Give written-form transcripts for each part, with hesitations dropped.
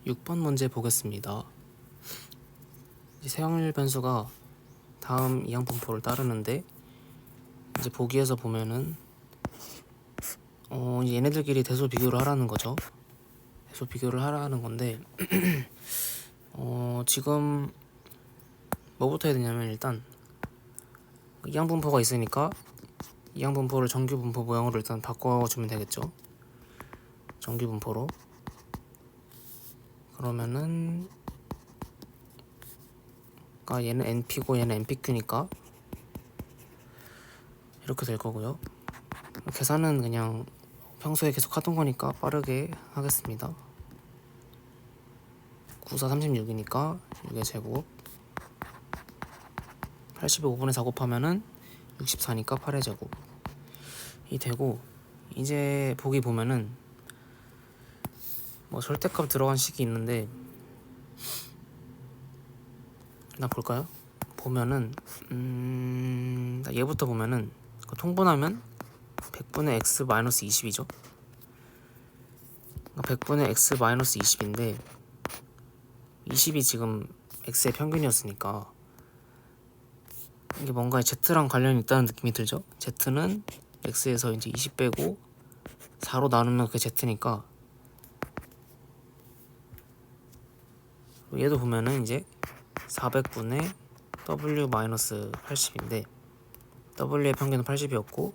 6번 문제 보겠습니다. 세형률 변수가 다음 이항 분포를 따르는데 이제 보기에서 보면은 이제 얘네들끼리 대소 비교를 하라는 거죠. 대소 비교를 하라는 건데 지금 뭐부터 해야 되냐면 일단 이항 분포가 있으니까 이항 분포를 정규 분포 모양으로 일단 바꿔주면 되겠죠. 정규 분포로. 그러면은 얘는 NP고 얘는 NPQ니까 이렇게 될 거고요. 계산은 그냥 평소에 계속 하던 거니까 빠르게 하겠습니다. 9, 4, 36이니까 6의 제곱 80에 5분의 4 곱하면은 64니까 8의 제곱 이 되고, 이제 보기 보면은 뭐 절대값 들어간 식이 있는데 나 볼까요? 보면은 얘부터 보면은 통분하면 100분의 x 마이너스 20이죠. 100분의 x 마이너스 20인데 20이 지금 x의 평균이었으니까 이게 뭔가 z랑 관련이 있다는 느낌이 들죠. z는 x에서 이제 20 빼고 4로 나누면 그게 z니까, 얘도 보면은 이제 400분의 w 마이너스 80인데 w의 평균은 80이었고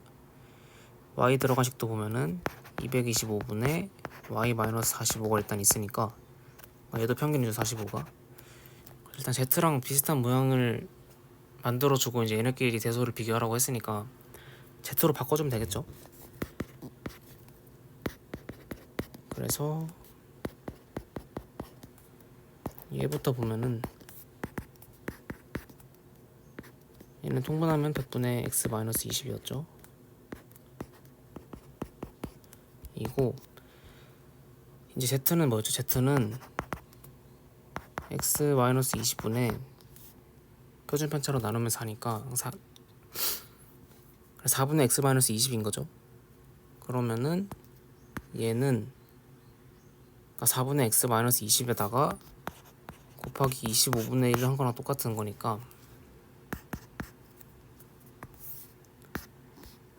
y 들어간 식도 보면은 225분의 y 마이너스 45가 일단 있으니까 얘도 평균이죠. 45가. 일단 z랑 비슷한 모양을 만들어주고 이제 얘네끼리 대소를 비교하라고 했으니까 z로 바꿔주면 되겠죠. 그래서 얘부터 보면은 얘는 통분하면 100분의 x 마이너스 20이었죠. 이고 이제 z는 뭐였죠? z는 x 마이너스 20분의 표준 편차로 나누면 4니까 4분의 x 마이너스 20인 거죠. 그러면은 얘는 4분의 x 마이너스 20에다가 곱하기 25분의 1을 한 거랑 똑같은 거니까,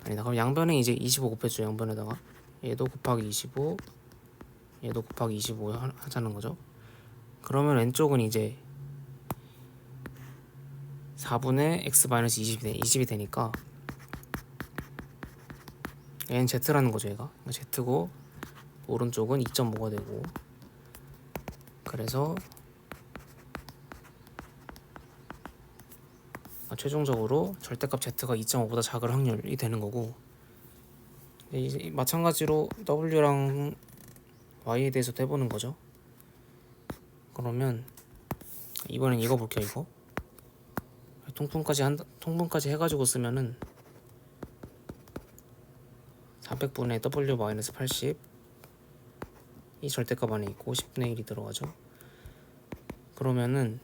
아니다, 그럼 양변에 이제 25 곱해줘. 양변에다가 얘도 곱하기 25, 얘도 곱하기 25 하자는 거죠. 그러면 왼쪽은 이제 4분의 x 마이너스 20이 되니까 얘는 z라는 거죠. 얘가 z고 오른쪽은 2.5가 되고, 그래서 최종적으로 절대값 z가 2.5보다 작을 확률이 되는 거고, 이제 마찬가지로 w랑 y에 대해서도 해보는 거죠. 그러면 이번엔 이거 볼게요. 이거 통분까지 해가지고 쓰면은 400분의 w 마이너스 80 이 절대값 안에 있고 10분의 1이 들어가죠. 그러면은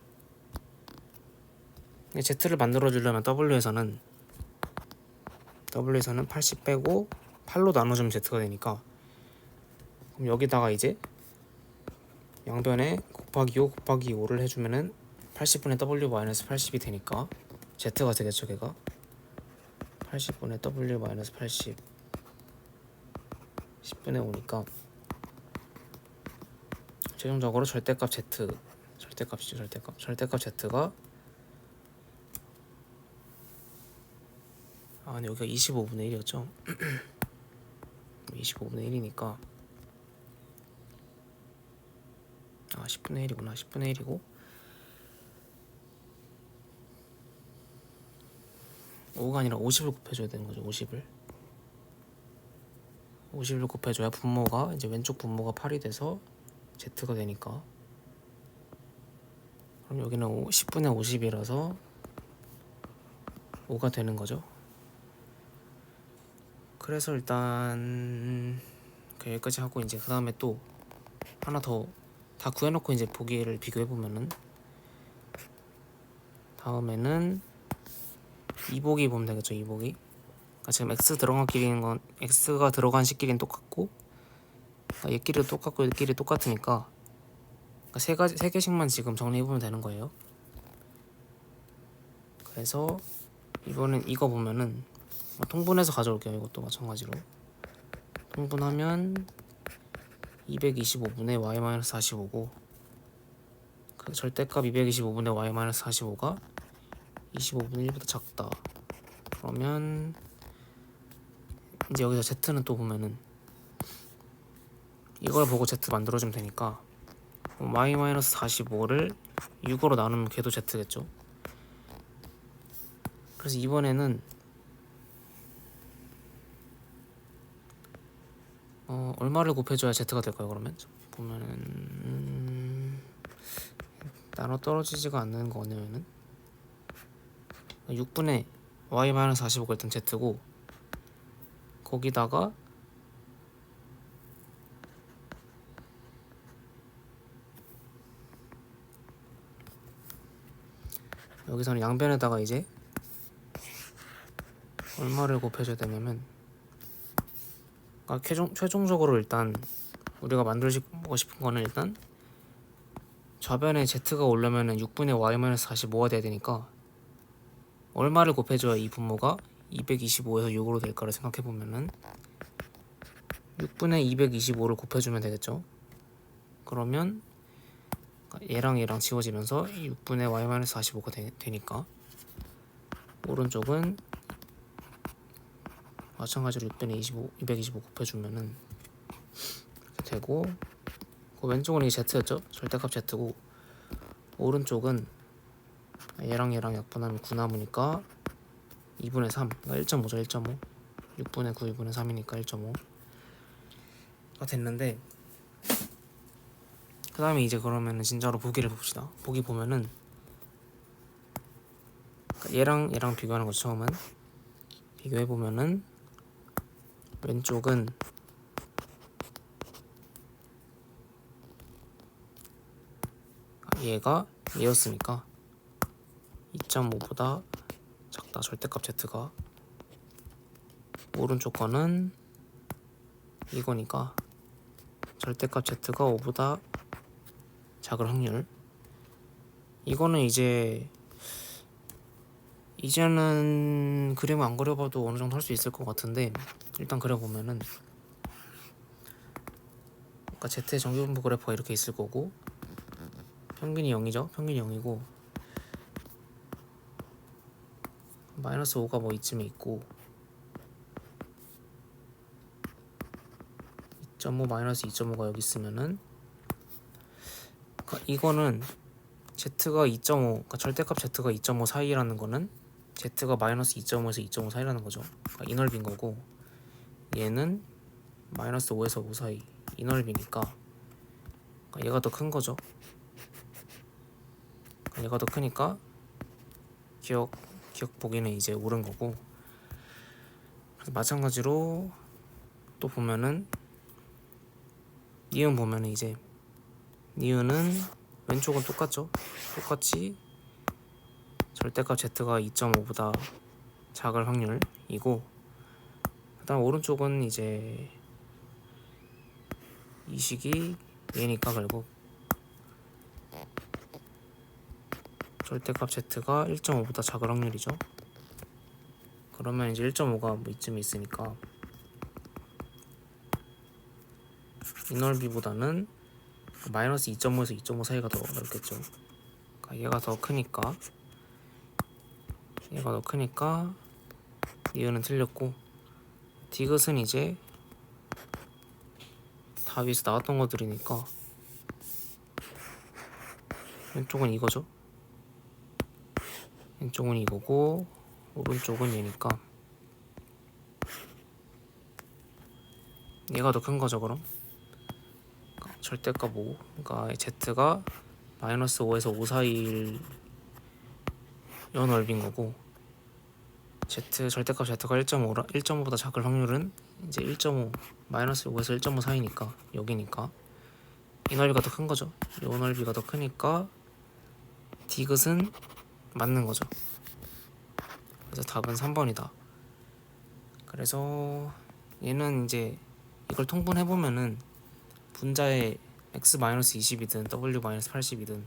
z를 만들어주려면 w에서는 80 빼고 8로 나눠주면 z가 되니까, 그럼 여기다가 이제 양변에 곱하기 5 곱하기 5를 해주면은 80분의 w 마이너스 80이 되니까 z가 되겠죠. 걔가 80분의 w 마이너스 80 10분의 5니까 최종적으로 절대값 z가 여기가 25분의 1이었죠. 25분의 1이니까 10분의 1이구나. 10분의 1이고 5가 아니라 50을 곱해줘야 되는 거죠. 50을 곱해줘야 분모가 이제 왼쪽 분모가 8이 돼서 z가 되니까, 그럼 여기는 10분의 50이라서 5가 되는 거죠. 그래서 일단 여기까지 하고 이제 그 다음에 또 하나 더 다 구해놓고 이제 보기를 비교해보면은 다음에는 이보기 보면 되겠죠. 이보기. 지금 x가 들어간 식끼리는 똑같고 얘끼리도 똑같고 얘끼리 똑같으니까 그러니까 세 개씩만 지금 정리해 보면 되는 거예요. 그래서 이번엔 이거 보면은 통분해서 가져올게요. 이것도 마찬가지로 통분하면 225분의 y-45고 그 절대값 225분의 y-45가 25분의 1보다 작다. 그러면 이제 여기서 z는 또 보면은 이걸 보고 z 만들어주면 되니까 y-45를 6으로 나누면 걔도 z겠죠. 그래서 이번에는 얼마를 곱해줘야 z가 될까요? 그러면 보면은 나눠 떨어지지가 않는 거네요는 6분의 y-45가 일단 z고 거기다가 여기서는 양변에다가 이제 얼마를 곱해줘야 되냐면 최종적으로 일단 우리가 만들고 싶은 거는 일단 좌변에 z가 오려면은 6분의 y-45가 돼야 되니까 얼마를 곱해줘야 이 분모가 225에서 6으로 될까를 생각해보면은 6분의 225를 곱해주면 되겠죠. 그러면 얘랑 얘랑 지워지면서 6분의 y-45가 되니까 오른쪽은 마찬가지로 6분의 225 곱해주면은 이렇게 되고 그 왼쪽은 이 z였죠. 절대값 z고 오른쪽은 얘랑 얘랑 약분하면 9 남으니까 2분의 3 그러니까 1.5죠. 1.5 6분의 9 2분의 3이니까 1.5가 됐는데 그 다음에 이제 그러면은 진짜로 보기를 봅시다. 보기 보면은 얘랑 얘랑 비교하는 거죠. 처음은 비교해보면은 왼쪽은 얘가 얘였으니까 2.5보다 작다. 절대값 z가 오른쪽 거는 이거니까 절대값 z가 5보다 작을 확률. 이거는 이제는 그림을 안 그려봐도 어느 정도 할 수 있을 것 같은데 일단 그려보면은 아까 z의 정규분포 그래프가 이렇게 있을 거고 평균이 0이죠. 평균이 0이고 마이너스 5가 뭐 이쯤에 있고 2.5 마이너스 2.5가 여기 있으면은 그러니까 이거는 z가 2.5 그러니까 절대값 z가 2.5 사이라는 거는 z가 마이너스 2.5에서 2.5 사이라는 거죠. 그러니까 이 넓이인 거고 얘는 마이너스 5에서 5 사이 이 넓이니까 그러니까 얘가 더 큰 거죠. 그러니까 얘가 더 크니까 기억 보기는 이제 옳은 거고 그래서 마찬가지로 또 보면은 니은 보면은 이제 니은은 왼쪽은 똑같죠. 똑같이 절대값 z가 2.5보다 작을 확률이고 그 다음 오른쪽은 이제 이 식이 얘니까 결국 절대값 z가 1.5보다 작을 확률이죠. 그러면 이제 1.5가 뭐 이쯤에 있으니까 이 넓이보다는 마이너스 2.5에서 2.5 사이가 더 넓겠죠. 그러니까 얘가 더 크니까 니은은 틀렸고 디귿은 이제 다 위에서 나왔던 것들이니까 왼쪽은 이거죠. 왼쪽은 이거고 오른쪽은 얘니까 얘가 더 큰 거죠. 그럼 절대값 5 그러니까 z가 마이너스 5에서 5 사이일 요 넓인 거고 절대값 z가 1.5보다 작을 확률은 이제 1.5 마이너스 5에서 1.5 사이니까 여기니까 이 넓이가 더 큰 거죠. 요 넓이가 더 크니까 디귿은 맞는 거죠. 그래서 답은 3번이다. 그래서 얘는 이제 이걸 통분해보면은 분자의 x-20이든 w-80이든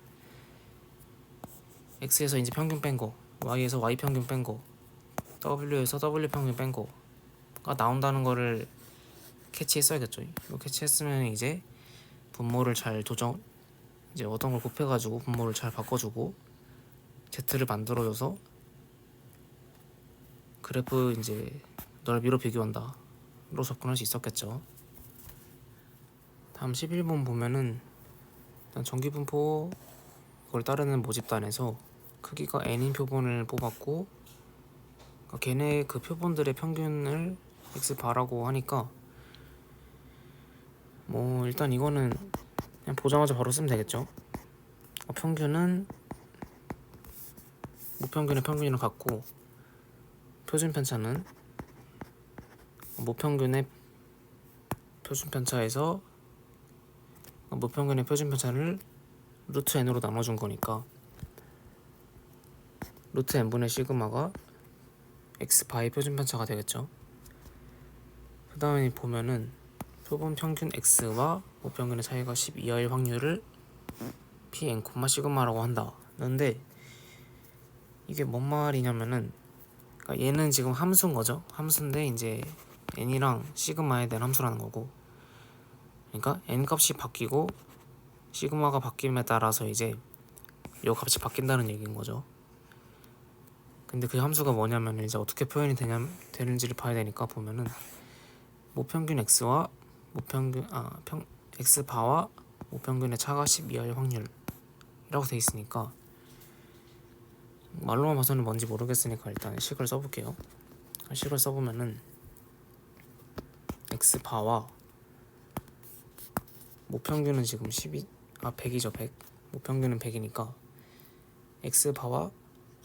x에서 이제 평균 뺀 거, y에서 y 평균 뺀 거, w에서 w 평균 뺀 거가 나온다는 거를 캐치했어야겠죠. 이거 캐치했으면 이제 분모를 잘 이제 어떤 걸 곱해가지고 분모를 잘 바꿔주고 z를 만들어줘서 그래프 이제 넓이로 비교한다로 접근할 수 있었겠죠. 다음 11번 보면은 일단 전기분포 이걸 따르는 모집단에서 크기가 n인 표본을 뽑았고, 그러니까 걔네 그 표본들의 평균을 x바라고 하니까 뭐 일단 이거는 그냥 보자마자 바로 쓰면 되겠죠. 평균은 무평균의 평균이랑 같고, 표준 편차는 무평균의 표준 편차에서 무평균의 표준 편차를 루트 n으로 나눠준 거니까 루트 n분의 시그마가 x바의 표준 편차가 되겠죠. 그 다음에 보면은 표본 평균 x와 무평균의 차이가 10 이하일 확률을 pn, 시그마라고 한다. 근데 이게 뭔 말이냐면은, 그러니까 얘는 지금 함수인 거죠. 함수인데 이제 n이랑 시그마에 대한 함수라는 거고, 그러니까 n 값이 바뀌고 시그마가 바뀜에 따라서 이제 요 값이 바뀐다는 얘기인 거죠. 근데 그 함수가 뭐냐면 이제 어떻게 표현이 되는지를 봐야 되니까, 보면은 무평균 x와 x바와 무평균의 차가 10 이하일 확률이라고 돼 있으니까, 말로만 봐서는 뭔지 모르겠으니까 일단 식을 써볼게요. 식을 써보면은 x바와 무평균은 지금 100이죠. 100. 무평균은 100이니까 x바와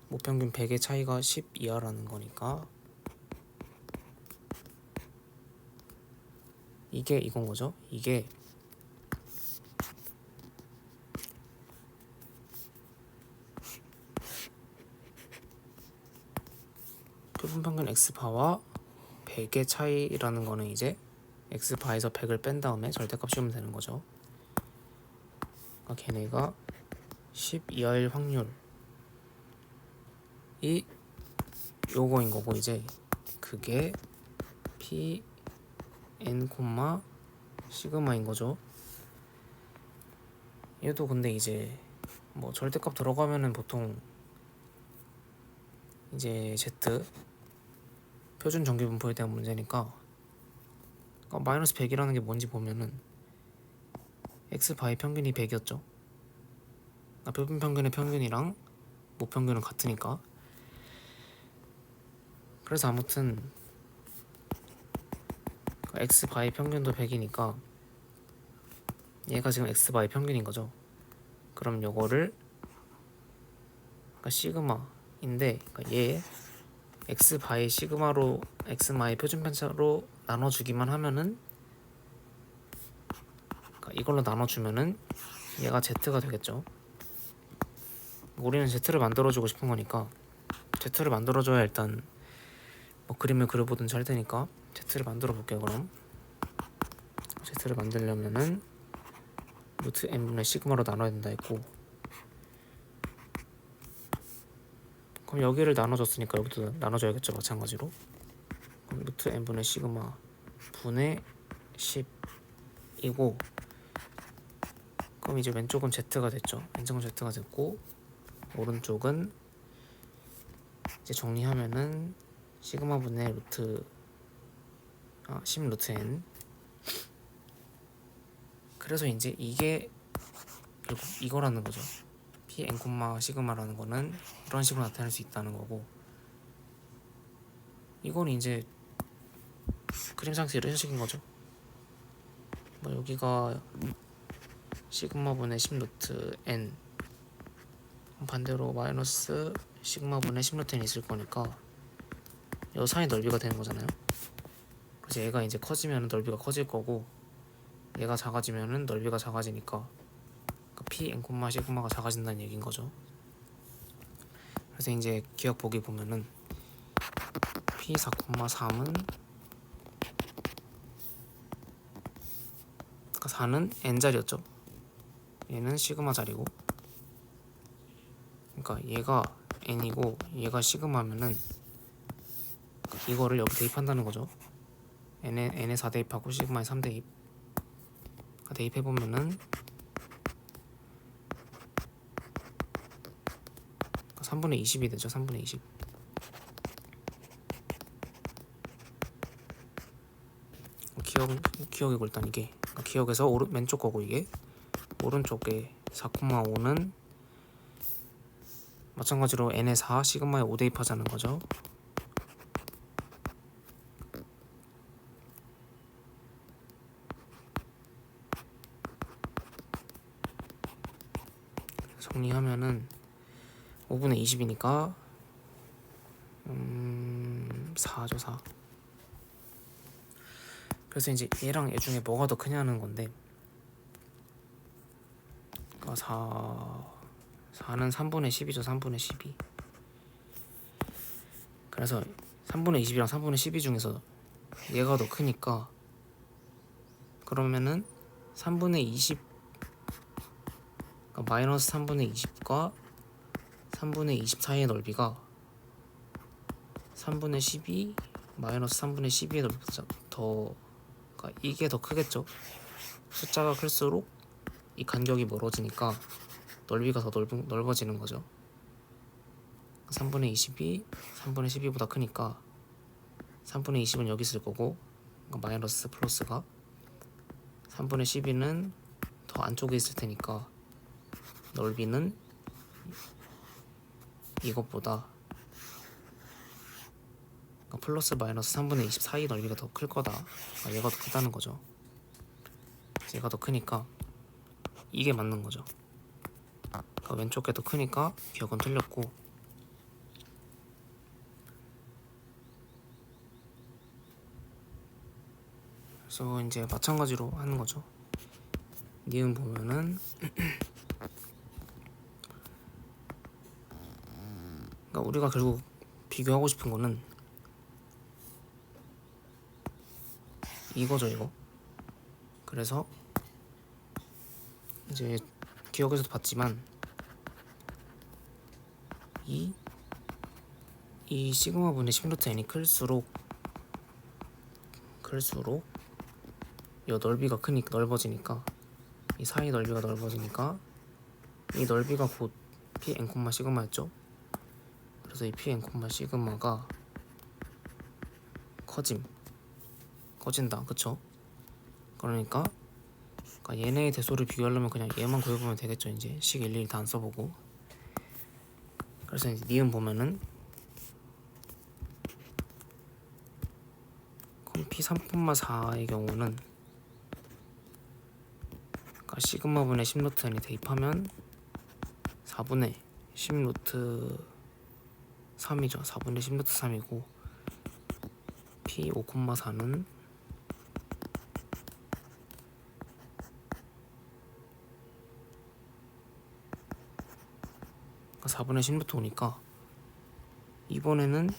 무평균 100의 차이가 10 이하라는 거니까 이게 이건 거죠. 이게 표본평균 x바와 100의 차이라는 거는 이제 x바에서 100을 뺀 다음에 절대값 씌우면 되는 거죠. 그러니까 걔네가 10 이하일 확률이 요거인 거고, 이제 그게 p n, 시그마인 거죠. 얘도 근데 이제 뭐 절대값 들어가면은 보통 이제 z 표준 전기분포에 대한 문제니까, 그러니까 마이너스 100이라는 게 뭔지 보면은 x바의 평균이 100이었죠. 그러니까 표본 평균의 평균이랑 무평균은 같으니까. 그래서 아무튼 x바의 평균도 100이니까 얘가 지금 x바의 평균인 거죠. 그럼 요거를 그러니까 시그마인데, 그러니까 얘 x바의 시그마로 x마의 표준 편차로 나눠주기만 하면은, 그러니까 이걸로 나눠주면은 얘가 z가 되겠죠. 우리는 z를 만들어주고 싶은 거니까 z를 만들어줘야 일단 뭐 그림을 그려보든지 할 테니까 z를 만들어 볼게요. 그럼 z를 만들려면은 루트 n분의 시그마로 나눠야 된다 했고, 그럼 여기를 나눠줬으니까 여기도 나눠줘야겠죠. 마찬가지로. 그럼 루트 n분의 시그마 분의 10이고, 그럼 이제 왼쪽은 z가 됐죠. 왼쪽은 z가 됐고, 오른쪽은 이제 정리하면은 시그마 분의 10 루트 n. 그래서 이제 이게 결국 이거라는 거죠. p n, 시그마라는 거는 이런 식으로 나타낼 수 있다는 거고, 이건 이제 그림상에서 이런 식인 거죠. 뭐 여기가 시그마 분의 10 루트 n, 반대로 마이너스 시그마 분의 10 루트 n이 있을 거니까 이 사이 넓이가 되는 거잖아요. 그래서 얘가 이제 커지면 넓이가 커질 거고, 얘가 작아지면 넓이가 작아지니까 p n, 시그마가 작아진다는 얘기인 거죠. 그래서 이제 기억 보기 보면은 p4, 3은 4는 n자리였죠. 얘는 시그마 자리고, 그러니까 얘가 n이고 얘가 시그마면은 이거를 여기 대입한다는 거죠. n에 4 대입하고 시그마에 3 대입. 대입해보면은 3분의 20이 되죠. 3분의 20. 기억이고 일단 이게 기억에서 왼쪽 거고, 이게 오른쪽에 4,5는 마찬가지로 n에 4 시그마에 5 대입하자는 거죠. 정리하면은 5분의 20이니까 4죠. 4. 그래서 이제 얘랑 얘 중에 뭐가 더 크냐는 건데, 그러니까 4는 3분의 10이죠. 3분의 12. 그래서 3분의 20이랑 3분의 12 중에서 얘가 더 크니까, 그러면은 3분의 20, 그러니까 마이너스 3분의 20과 3분의 20 사이의 넓이가 3분의 12 마이너스 3분의 12의 넓이보다 그러니까 이게 더 크겠죠. 숫자가 클수록 이 간격이 멀어지니까 넓이가 더 넓어지는 거죠. 3분의 20이 3분의 12보다 크니까 3분의 20은 여기 있을 거고, 그러니까 마이너스 플러스가 3분의 12는 더 안쪽에 있을 테니까 넓이는 이것보다, 그러니까 플러스 마이너스 3분의 20 사이 넓이가 더 클 거다. 그러니까 얘가 더 크다는 거죠. 얘가 더 크니까 이게 맞는 거죠. 그러니까 왼쪽 게 더 크니까 기억은 틀렸고, 그래서 이제 마찬가지로 하는 거죠. 니은 보면은 그러니까 우리가 결국 비교하고 싶은 거는 이거죠, 이거. 그래서 이제 기억에서도 봤지만 이 시그마 분의 10루트 n이 클수록 이 넓이가 넓어지니까, 이 사이 넓이가 넓어지니까 이 넓이가 곧 pn, 시그마였죠. 그래서 이 pn, 시그마가 커진다, 그쵸? 그러니까 얘네의 대소를 비교하려면 그냥 얘만 구해보면 되겠죠. 이제 식 일일이 다 안 써보고. 그래서 이제 니은 보면은 p 3,4의 경우는 그러니까 시그마 분의 10루트 n이 대입하면 4분의 10루트 3이죠. 4분의 10루트 3이고, p 5,4는 4분의 10루트 5니까 이번에는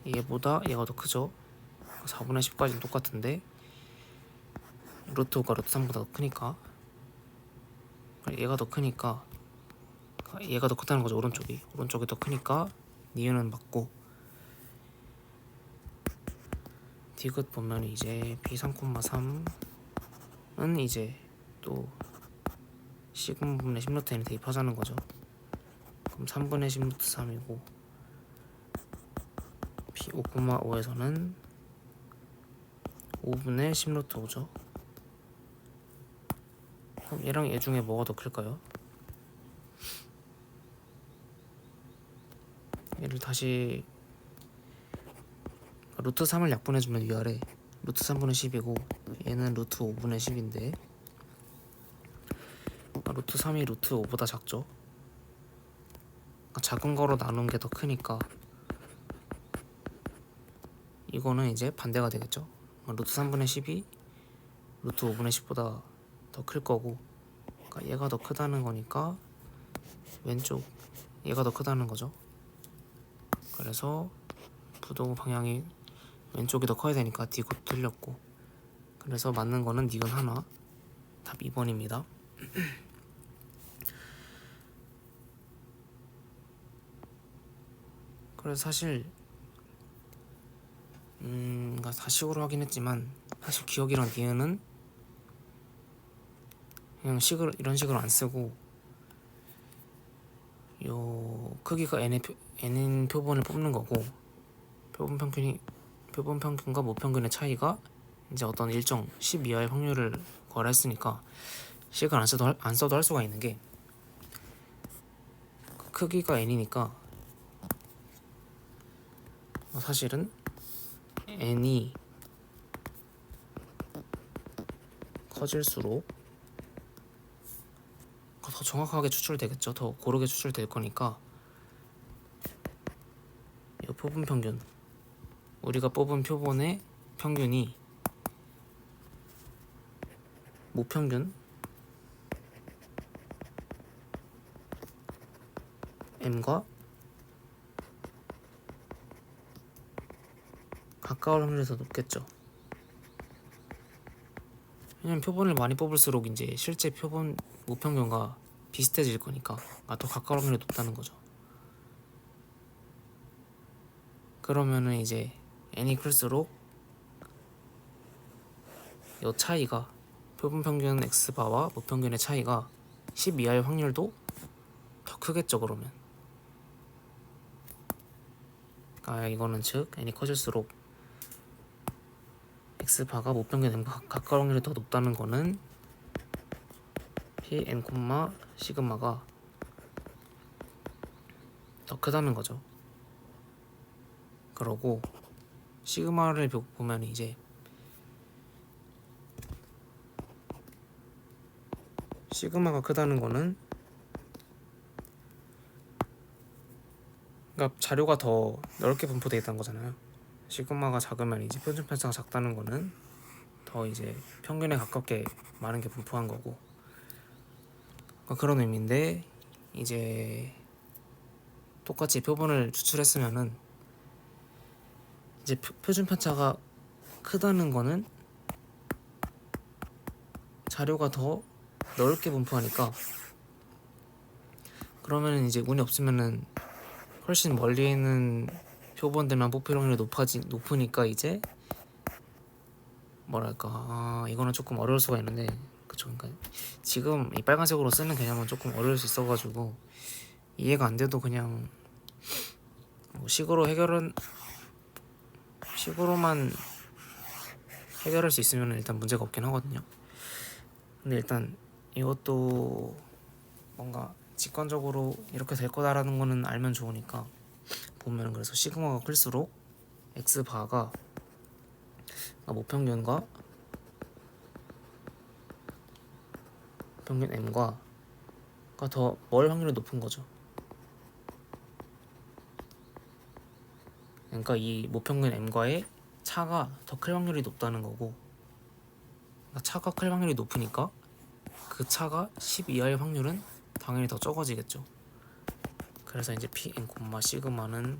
얘보다 얘가 더 크죠. 4분의 10까지는 똑같은데 루트 5가 루트 3보다 더 크니까 얘가 더 크니까 얘가 더 크다는 거죠. 오른쪽이 더 크니까 니은은 맞고, 디귿 보면 이제 p 3,3은 이제 또 시그마분의 10루트 n에 대입하자는 거죠. 그럼 3분의 10루트 3이고, p 5,5에서는 5분의 10루트 5죠. 그럼 얘랑 얘 중에 뭐가 더 클까요? 얘를 다시 루트 3을 약분해주면 위아래 루트 3분의 10이고 얘는 루트 5분의 10인데 루트 3이 루트 5보다 작죠. 작은 거로 나눈 게 더 크니까 이거는 이제 반대가 되겠죠. 루트 3분의 10이 루트 5분의 10보다 더 클 거고, 그러니까 얘가 더 크다는 거니까 왼쪽 얘가 더 크다는 거죠. 그래서 부도 방향이 왼쪽이 더 커야 되니까 디귿 틀렸고, 그래서 맞는 거는 니은 하나, 답 2번입니다. 그래서 사실 그러니까 다식으로 하긴 했지만 사실 기억이랑 니은은 그냥 식을 이런 식으로 안 쓰고 요 크기가 n인 표본을 뽑는 거고 표본 평균과 모평균의 차이가 이제 어떤 일정 10 이하의 확률을 거래했으니까 식을 안 써도 할 수가 있는 게 크기가 n이니까 사실은 n이 커질수록 더 정확하게 추출되겠죠. 더 고르게 추출될 거니까 이 표본 평균 우리가 뽑은 표본의 평균이 모평균 m과 가까울 확률이 더 높겠죠. 왜냐면 표본을 많이 뽑을수록 이제 실제 표본 모평균과 비슷해질 거니까 더 가까울 확률이 높다는 거죠. 그러면은 이제 n이 클수록 이 차이가 표본 평균 x바와 모평균의 차이가 10 이하의 확률도 더 크겠죠. 그러면 이거는 즉 n이 커질수록 x바가 모평균 n과 가까울 확률이 더 높다는 거는 p n, 시그마가 더 크다는 거죠. 그러고 시그마를 보면 이제 시그마가 크다는 거는 그러니까 자료가 더 넓게 분포되어 있다는 거잖아요. 시그마가 작으면 이제 표준 편차가 작다는 거는 더 이제 평균에 가깝게 많은 게 분포한 거고 그런 의미인데 이제 똑같이 표본을 추출했으면은 이제 표준 편차가 크다는 거는 자료가 더 넓게 분포하니까 그러면은 이제 운이 없으면은 훨씬 멀리 있는 표본들만 뽑힐 확률이 높으니까 이제 뭐랄까 이거는 조금 어려울 수가 있는데 그쵸. 그러니까 지금 이 빨간색으로 쓰는 개념은 조금 어려울 수 있어가지고 이해가 안 돼도 그냥 뭐 식으로만 해결할 수 있으면 일단 문제가 없긴 하거든요. 근데 일단 이것도 뭔가 직관적으로 이렇게 될 거다라는 거는 알면 좋으니까 보면 그래서 시그마가 클수록 x바가 모평균과 평균 m과 더 멀 확률이 높은 거죠. 그러니까 이 모평균 m과의 차가 더 클 확률이 높다는 거고 그러니까 차가 클 확률이 높으니까 그 차가 10 이하의 확률은 당연히 더 적어지겠죠. 그래서 이제 p n, 시그마는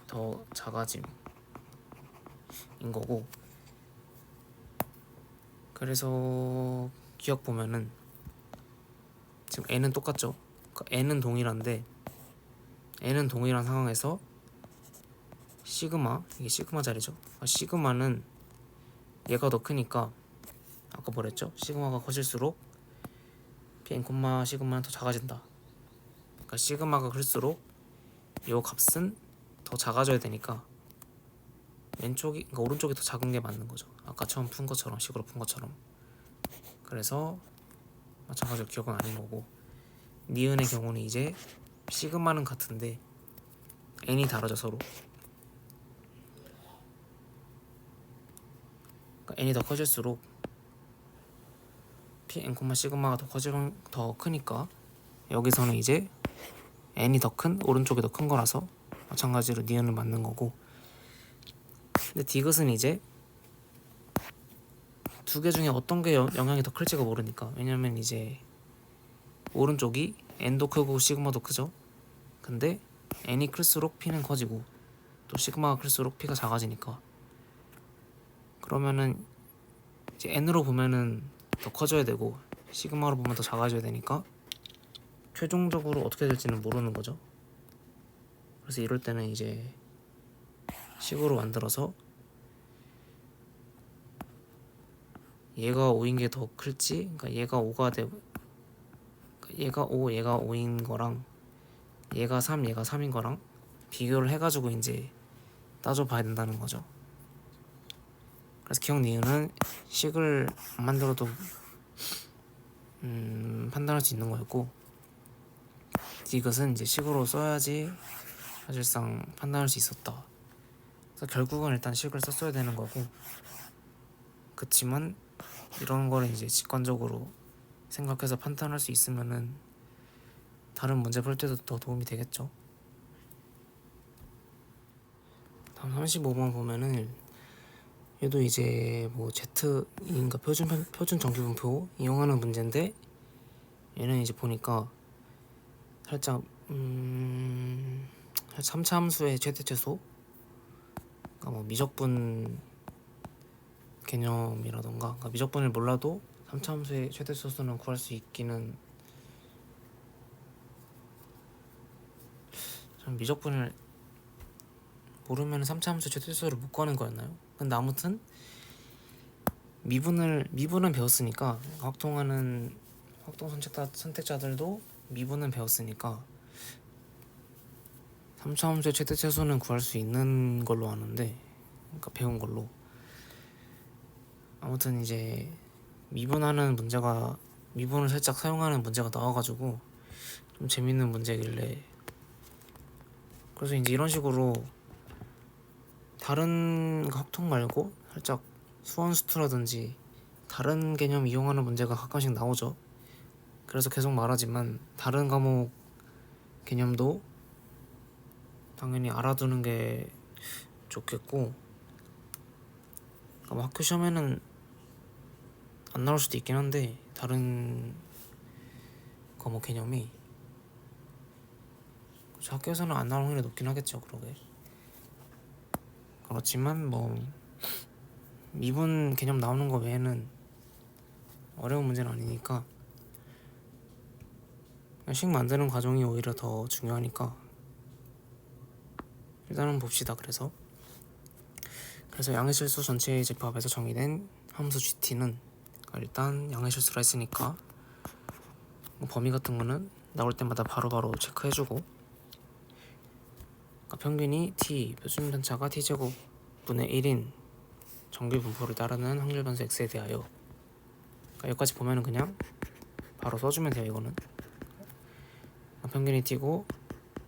더 작아짐인 거고 그래서 기억 보면은 지금 n은 똑같죠. 그러니까 n은 동일한데 n은 동일한 상황에서 시그마 이게 시그마 자리죠. 시그마는 얘가 더 크니까 아까 뭐랬죠? 시그마가 커질수록 p n, 시그마는 더 작아진다. 그러니까 시그마가 클수록 이 값은 더 작아져야 되니까 그러니까 오른쪽이 더 작은 게 맞는 거죠. 아까 처음 푼 것처럼 식으로 푼 것처럼. 그래서 마찬가지로 기억은 아닌 거고 니은의 경우는 이제 시그마는 같은데 n이 다르죠 서로. 그러니까 n이 더 커질수록 p n, 시그마가 더 크니까 여기서는 이제 n이 더 큰 오른쪽이 더 큰 거라서 마찬가지로 니은은 맞는 거고 근데 디귿은 이제 두 개 중에 어떤 게 영향이 더 클지가 모르니까 왜냐면 이제 오른쪽이 n도 크고 시그마도 크죠. 근데 n이 클수록 p는 커지고 또 시그마가 클수록 p가 작아지니까 그러면은 이제 n으로 보면은 더 커져야 되고 시그마로 보면 더 작아져야 되니까 최종적으로 어떻게 될지는 모르는 거죠. 그래서 이럴 때는 이제 식으로 만들어서 얘가 5인 게 더 클지, 그러니까 얘가 5가 되고 얘가 5, 얘가 5인 거랑 얘가 3, 얘가 3인 거랑 비교를 해가지고 이제 따져봐야 된다는 거죠. 그래서 기억 니은은 식을 안 만들어도 판단할 수 있는 거였고, 디귿은 이제 식으로 써야지 사실상 판단할 수 있었다. 그래서 결국은 일단 식을 썼어야 되는 거고, 그치만 이런 거를 이제 직관적으로 생각해서 판단할 수 있으면은 다른 문제 풀 때도 더 도움이 되겠죠. 다음 35번 보면은 얘도 이제 뭐 Z인가 표준 정규분포 이용하는 문제인데, 얘는 이제 보니까 살짝 3차 함수의 최대 최소, 그러니까 뭐 미적분 개념이라던가, 그러니까 미적분을 몰라도 3차 함수의 최대 최소는 구할 수 있기는, 전 미적분을 모르면 3차 함수의 최대 최소를 못 구하는 거였나요? 근데 아무튼 미분은 배웠으니까, 확통 선택자들도 미분은 배웠으니까 3차 함수의 최대 최소는 구할 수 있는 걸로 아는데, 그러니까 배운 걸로. 아무튼 이제 미분을 살짝 사용하는 문제가 나와가지고 좀 재밌는 문제길래, 그래서 이제 이런 식으로 다른 합통 말고 살짝 수원수투라든지 다른 개념 이용하는 문제가 가끔씩 나오죠. 그래서 계속 말하지만 다른 과목 개념도 당연히 알아두는 게 좋겠고, 아마 학교 시험에는 안 나올 수도 있긴 한데, 다른 과목 개념이 학교에서는 안 나올 확률이 높긴 하겠죠. 그러게. 그렇지만 뭐 미분 개념 나오는 거 외에는 어려운 문제는 아니니까 식 만드는 과정이 오히려 더 중요하니까 일단은 봅시다. 그래서 양의실수 전체의 집합에서 정의된 함수 GT는, 일단 양의실수라 했으니까 뭐 범위 같은 거는 나올 때마다 바로바로 체크해주고, 그러니까 평균이 t, 표준 편차가 t제곱분의 1인 정규 분포를 따르는 확률 변수 x에 대하여, 그러니까 여기까지 보면은 그냥 바로 써주면 돼요. 이거는 평균이 t고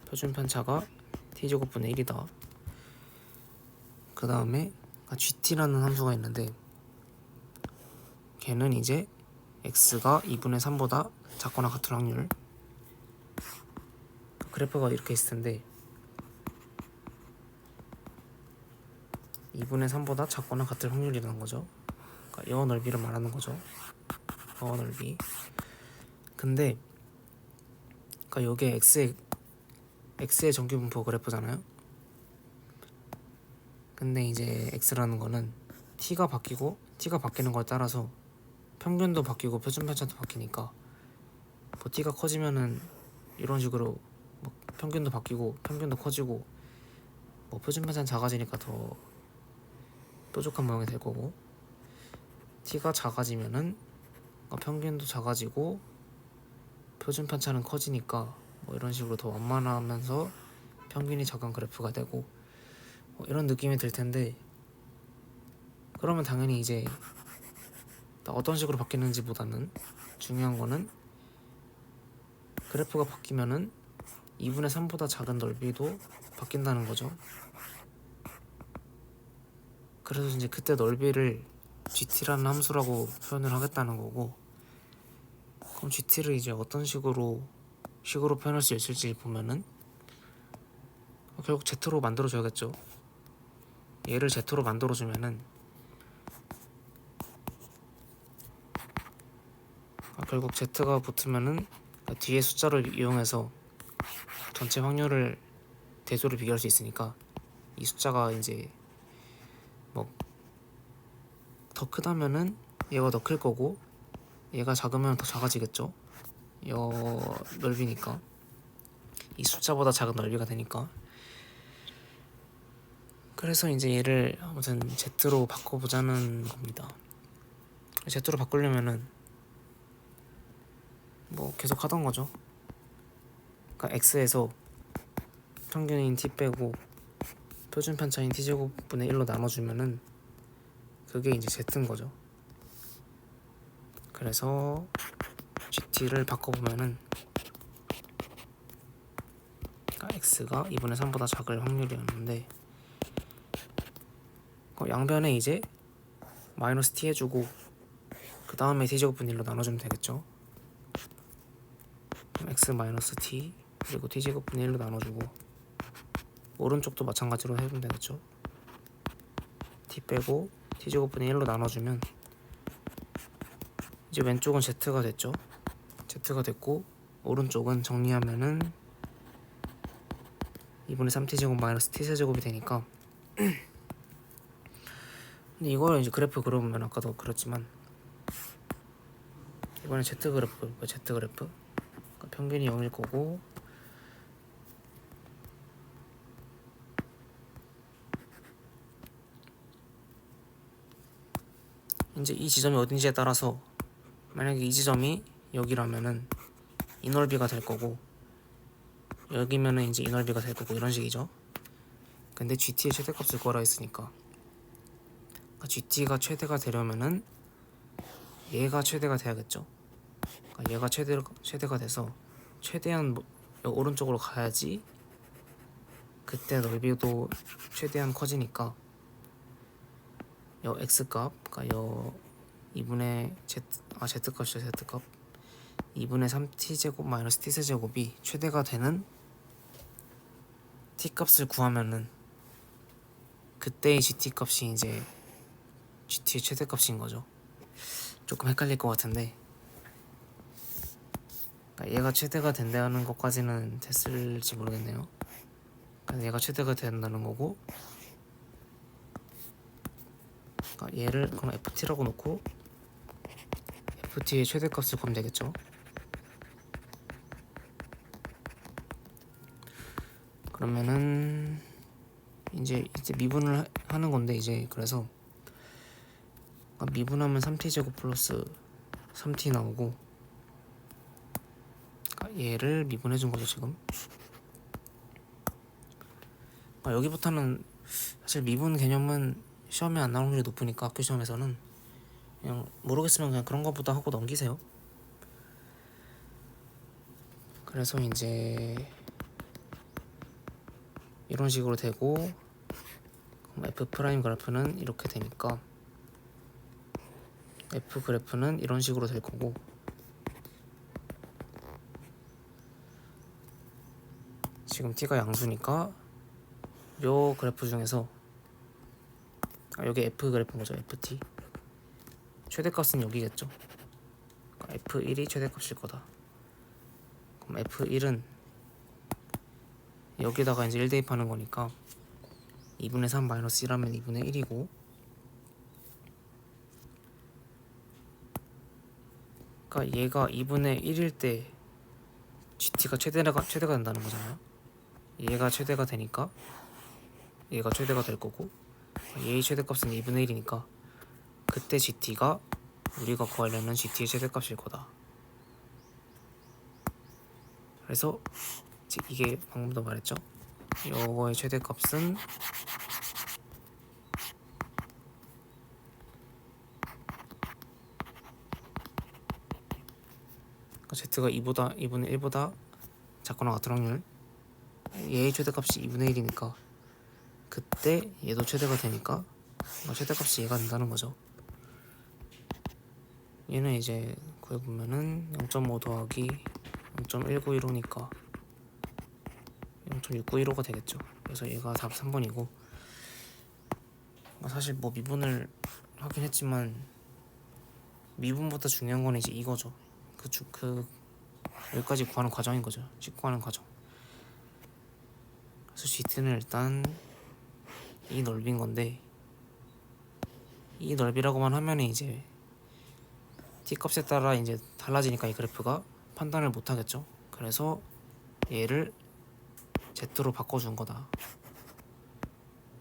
표준 편차가 t제곱분의 1이다. 그 다음에 gt라는 함수가 있는데, 걔는 이제 x가 2분의 3보다 작거나 같은 확률, 그래프가 이렇게 있을 텐데 2분의 3보다 작거나 같을 확률이라는 거죠. 그러니까 여 넓이를 말하는 거죠. 여 넓이. 근데 그러니까 이게 x의 정규 분포 그래프잖아요. 근데 이제 x라는 거는 t가 바뀌는 거에 따라서 평균도 바뀌고 표준 편차도 바뀌니까, 뭐 t가 커지면은 이런 식으로 뭐 평균도 바뀌고 평균도 커지고, 뭐 표준 편차는 작아지니까 더 뾰족한 모양이 될 거고, t가 작아지면은 평균도 작아지고 표준 편차는 커지니까 뭐 이런 식으로 더 완만하면서 평균이 작은 그래프가 되고, 이런 느낌이 들 텐데, 그러면 당연히 이제 어떤 식으로 바뀌는지 보다는 중요한 거는 그래프가 바뀌면은 2분의 3보다 작은 넓이도 바뀐다는 거죠. 그래서 이제 그때 넓이를 GT라는 함수라고 표현을 하겠다는 거고, 그럼 GT를 이제 어떤 식으로 표현할 수 있을지 보면은 결국 Z로 만들어줘야겠죠. 얘를 Z로 만들어주면은 결국 Z가 붙으면은 뒤에 숫자를 이용해서 전체 확률을 대조를 비교할 수 있으니까, 이 숫자가 이제 뭐 더 크다면은 얘가 더 클 거고, 얘가 작으면 더 작아지겠죠. 넓이니까 이 숫자보다 작은 넓이가 되니까. 그래서 이제 얘를 아무튼 Z로 바꿔보자는 겁니다. Z로 바꾸려면은 뭐 계속 하던 거죠. 그러니까 X에서 평균인 T 빼고 표준 편차인 T제곱분의 1로 나눠주면은 그게 이제 Z인 거죠. 그래서 GT를 바꿔보면은 그러니까 X가 2분의 3보다 작을 확률이었는데 양변에 이제 마이너스 T 해주고 그 다음에 T제곱분의 1로 나눠주면 되겠죠. X 마이너스 T 그리고 T제곱분의 1로 나눠주고 오른쪽도 마찬가지로 해보면 되겠죠. T 빼고 T제곱분의 1로 나눠주면 이제 왼쪽은 Z가 됐죠. Z가 됐고 오른쪽은 정리하면은 2분의 3T제곱 마이너스 T세제곱이 되니까 근데 이거를 이제 그래프 그려보면 아까도 그렸지만 이번엔 Z 그래프 그릴까요? Z 그래프 그러니까 평균이 0일 거고 이제 이 지점이 어딘지에 따라서 만약에 이 지점이 여기라면은 이 넓이가 될 거고 여기면은 이제 이 넓이가 될 거고 이런 식이죠. 근데 GT의 최대값을 구하라 했으니까 그러니까 GT가 최대가 되려면은 얘가 최대가 돼야겠죠. 그러니까 얘가 최대가 돼서 최대한 오른쪽으로 가야지 그때 넓이도 최대한 커지니까 요 X값 그러니까 요 2분의 Z값이죠. Z값 2분의 3T제곱 마이너스 T세제곱이 최대가 되는 T값을 구하면은 그때의 GT값이 이제 GT의 최대값인 거죠. 조금 헷갈릴 것 같은데 그러니까 얘가 최대가 된다는 것까지는 됐을지 모르겠네요. 그러니까 얘가 최대가 된다는 거고 그러니까 얘를 그럼 FT라고 놓고 FT의 최대값을 구하면 되겠죠. 그러면은 이제 미분을 하는 건데 이제 그래서 그러니까 미분하면 3T제곱 플러스 3T 나오고 그러니까 얘를 미분해 준 거죠 지금. 그러니까 여기부터는 사실 미분 개념은 시험에 안 나올 확률이 높으니까 학교 시험에서는 그냥 모르겠으면 그냥 그런 거보다 하고 넘기세요. 그래서 이제 이런 식으로 되고 그럼 F 프라임 그래프는 이렇게 되니까 F 그래프는 이런 식으로 될 거고 지금 T가 양수니까 요 그래프 중에서 여기 F 그래프인 거죠. FT 최대값은 여기겠죠. 그러니까 F1이 최대값일 거다. 그럼 F1은 여기다가 이제 1 대입하는 거니까 2분의 3 마이너스 1하면 2분의 1이고 그러니까 얘가 2분의 1일 때 GT가 최대가 된다는 거잖아요. 얘가 최대가 되니까 얘가 최대가 될 거고 얘의 최대값은 2분의 1이니까 그때 GT가 우리가 구하려는 GT의 최대값일 거다. 그래서 이게 방금도 말했죠. 요거의 최대값은 Z가 2분의 1보다 작거나 같은 확률 얘의 최대값이 2분의 1이니까 그때 얘도 최대가 되니까 최대값이 얘가 된다는 거죠. 얘는 이제 구해보면은 0.5 더하기 0.1915니까 0.6915가 되겠죠. 그래서 얘가 답 3번이고 사실 뭐 미분을 하긴 했지만 미분보다 중요한 건 이제 이거죠. 여기까지 구하는 과정인 거죠. 식구하는 과정. 그래서 GT는 일단 이 넓이인 건데 이 넓이라고만 하면 이제 t 값에 따라 이제 달라지니까 이 그래프가 판단을 못 하겠죠. 그래서 얘를 z로 바꿔준 거다.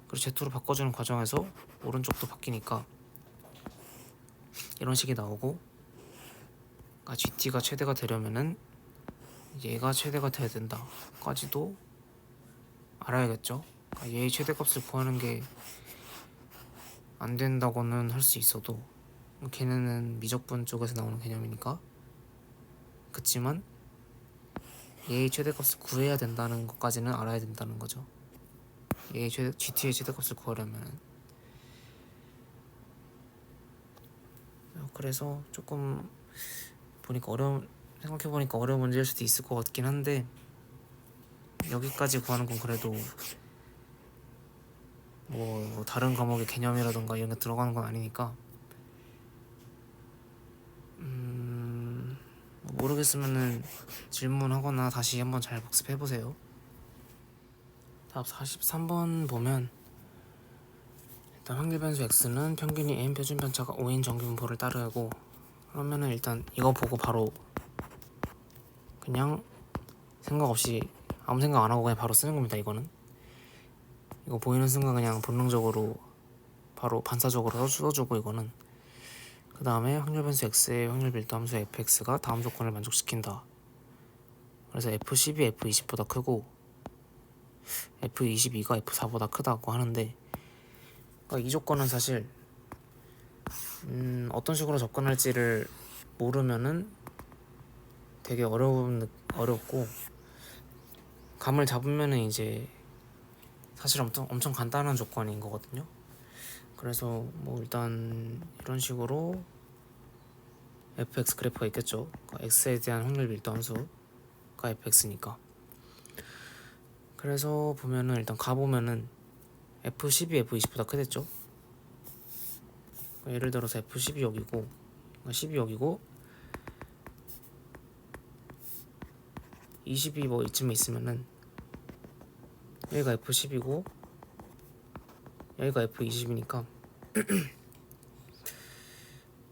그리고 z로 바꿔주는 과정에서 오른쪽도 바뀌니까 이런 식이 나오고, 그러니까 GT가 최대가 되려면은 얘가 최대가 돼야 된다까지도 알아야겠죠. 그러니까 얘의 최대값을 구하는 게 안 된다고는 할 수 있어도, 걔네는 미적분 쪽에서 나오는 개념이니까. 그치만 얘의 최대값을 구해야 된다는 것까지는 알아야 된다는 거죠. 얘의 GT의 최대값을 구하려면. 그래서 조금 생각해보니까 어려운 문제일 수도 있을 것 같긴 한데, 여기까지 구하는 건 그래도 뭐 다른 과목의 개념이라던가 이런 게 들어가는 건 아니니까 모르겠으면은 질문하거나 다시 한번 잘 복습해보세요. 답 43번 보면 일단 확률 변수 x는 평균이 n 표준 편차가 5인 정규 분포를 따르고, 그러면은 일단 이거 보고 바로 그냥 생각 없이 아무 생각 안 하고 그냥 바로 쓰는 겁니다. 이거는 이거 보이는 순간 그냥 본능적으로 바로 반사적으로 써주고, 이거는 그 다음에 확률 변수 x의 확률 밀도 함수 fx가 다음 조건을 만족시킨다. 그래서 f12가 f20보다 크고 f22가 f4보다 크다고 하는데, 그러니까 이 조건은 사실 어떤 식으로 접근할지를 모르면은 되게 어렵고, 감을 잡으면은 이제 사실 엄청 간단한 조건인 거거든요. 그래서 뭐 일단 이런 식으로 fx 그래프가 있겠죠. 그러니까 x에 대한 확률 밀도 함수가 fx니까. 그래서 보면은 일단 가보면은 f12, f20보다 크겠죠. 그러니까 예를 들어서 f12 여기고, 그러니까 12 여기고 20이 뭐 이쯤에 있으면은 여기가 f10이고 여기가 f20이니까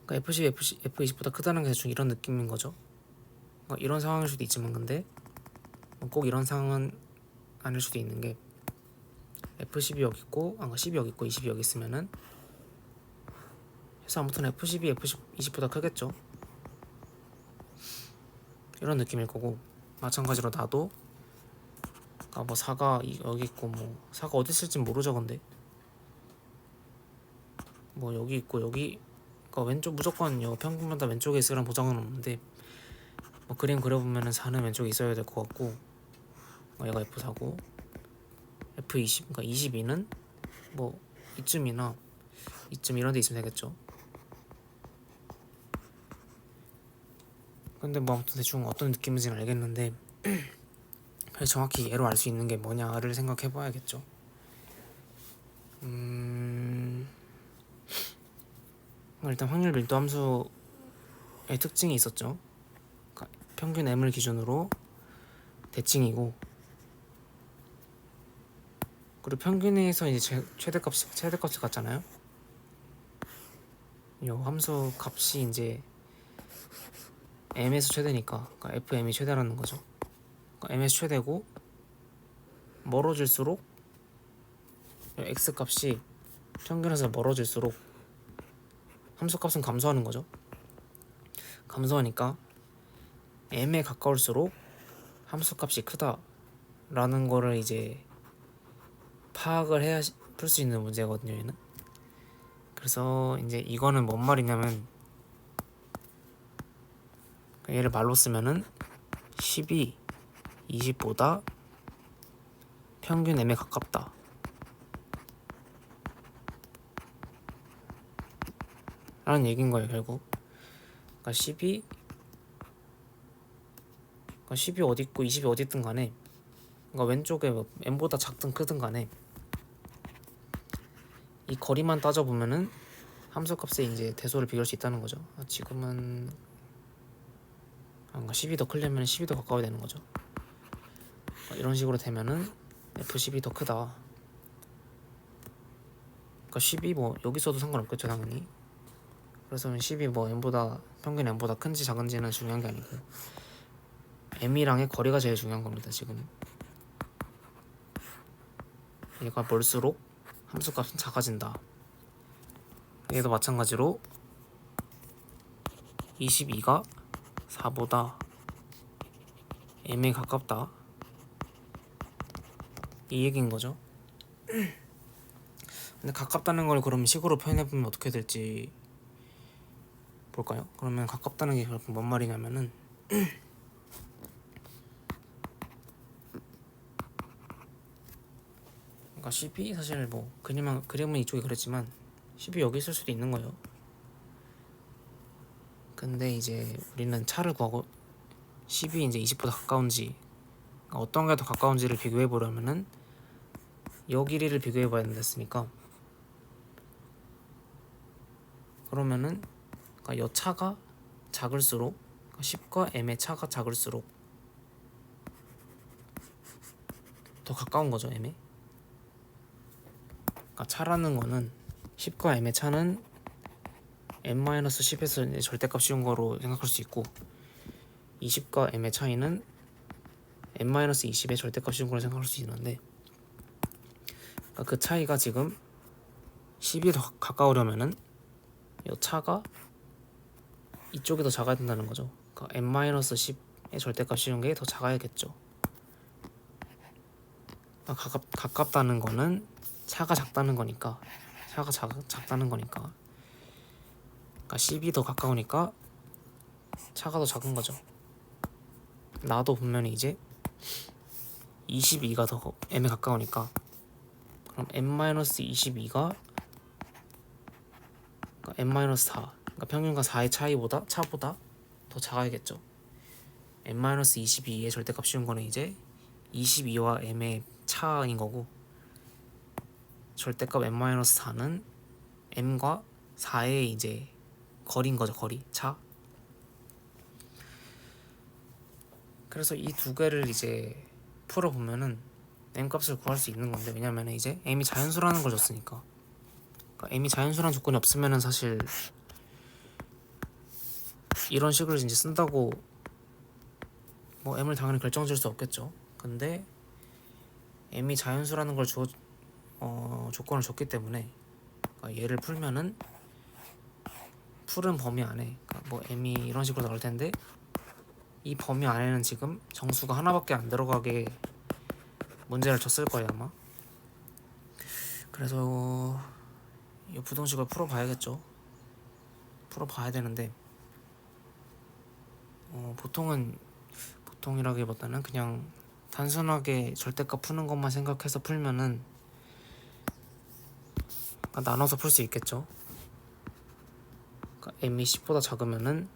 그러니까 f10, f20보다 크다는 게 대충 이런 느낌인 거죠. 그러니까 이런 상황일 수도 있지만, 근데 꼭 이런 상황은 아닐 수도 있는 게, f10이 여기 있고 10이 여기 있고 20이 여기 있으면은 그래서 아무튼 f12, f20보다 크겠죠. 이런 느낌일 거고, 마찬가지로 나도 뭐 4가 여기 있고, 뭐 4가 어디 있을지 모르죠. 근데 뭐 여기 있고 여기, 그러니까 왼쪽 무조건 평균마다 왼쪽에 있으라는 보장은 없는데, 뭐 그림 그려보면은 4는 왼쪽에 있어야 될 것 같고, 얘가 f4고 f20, 그러니까 22는 뭐 이쯤이나 이쯤 이런 데 있으면 되겠죠. 근데 뭐 아무튼 대충 어떤 느낌인지는 알겠는데, 그래서 정확히 얘로 알 수 있는 게 뭐냐를 생각해 봐야겠죠. 일단 확률 밀도 함수의 특징이 있었죠. 그러니까 평균 m을 기준으로 대칭이고, 그리고 평균에서 이제 최대값이 같잖아요. 이 함수 값이 이제 m에서 최대니까, 그러니까 fm이 최대라는 거죠. 그러니까 m에서 최대고, 멀어질수록 x 값이 평균에서 멀어질수록 함수 값은 감소하는 거죠. 감소하니까 m에 가까울수록 함수 값이 크다라는 거를 이제 파악을 해야 풀 수 있는 문제거든요, 얘는. 그래서 이제 이거는 뭔 말이냐면, 얘를 말로 쓰면은 10이 20보다 평균 m에 가깝다 라는 얘기인 거예요, 결국. 그러니까 10이 어디 있고 20이 어디 있든 간에, 그러니까 왼쪽에 뭐 m보다 작든 크든 간에 이 거리만 따져보면은 함수값에 이제 대소를 비교할 수 있다는 거죠. 지금은 10이 더 크려면 10이 더 가까워야 되는 거죠. 이런 식으로 되면은 f10이 더 크다. 그러니까 10이 뭐 여기 있어도 상관없겠죠, 당연히. 그래서 10이 뭐 m보다 평균 m보다 큰지 작은지는 중요한 게 아니고 m이랑의 거리가 제일 중요한 겁니다. 지금 얘가 멀수록 함수값은 작아진다. 얘도 마찬가지로 22가 4보다 m에 가깝다 이 얘기인 거죠. 근데 가깝다는 걸 그럼 식으로 표현해보면 어떻게 될지 볼까요? 그러면 가깝다는 게 결국 뭔 말이냐면은 그러니까 10이 사실 뭐 그림은 이쪽에 그랬지만 10이 여기 있을 수도 있는 거예요. 근데 이제 우리는 차를 구하고 10이 이제 20보다 가까운지 그러니까 어떤 게 더 가까운지를 비교해 보려면은 여 길이를 비교해 봐야 된다 했으니까 그러면은 그러니까 여 차가 작을수록 그러니까 10과 m의 차가 작을수록 더 가까운 거죠. m에. 그러니까 차라는 거는 10과 m의 차는 m-10에서 이제 절대값 씌운 거로 생각할 수 있고 20과 m의 차이는 m-20의 절대값 씌운 거로 생각할 수 있는데 그러니까 그 차이가 지금 10이 더 가까우려면은 이 차가 이쪽이 더 작아야 된다는 거죠. 그러니까 m-10의 절대값 씌운 게 더 작아야겠죠. 그러니까 가깝다는 거는 차가 작다는 거니까 작다는 거니까 그러니까 10이 더 가까우니까 차가 더 작은 거죠. 나도 보면 이제 22가 더 m에 가까우니까 그럼 m-22가 그러니까 m-4 그러니까 평균과 4의 차보다 더 작아야겠죠. m-22의 절대값 씌운 거는 이제 22와 m의 차인 거고 절대값 m-4는 m과 4의 이제 거리인 거죠. 거리, 차. 그래서 이 두 개를 이제 풀어보면은 m 값을 구할 수 있는 건데 왜냐면 이제 m이 자연수라는 걸 줬으니까 그러니까 m이 자연수라는 조건이 없으면은 사실 이런 식으로 이제 쓴다고 뭐 m을 당연히 결정 지을 수 없겠죠. 근데 m이 자연수라는 걸 조건을 줬기 때문에 그러니까 얘를 풀면은 푸른 범위 안에 그러니까 뭐 m이 이런 식으로 나올 텐데 이 범위 안에는 지금 정수가 하나밖에 안 들어가게 문제를 줬을 거예요 아마. 그래서 이 부등식을 풀어봐야겠죠. 풀어봐야 되는데 보통이라기보다는 그냥 단순하게 절대값 푸는 것만 생각해서 풀면은 그러니까 나눠서 풀 수 있겠죠. 그러니까 m이 10보다 작으면은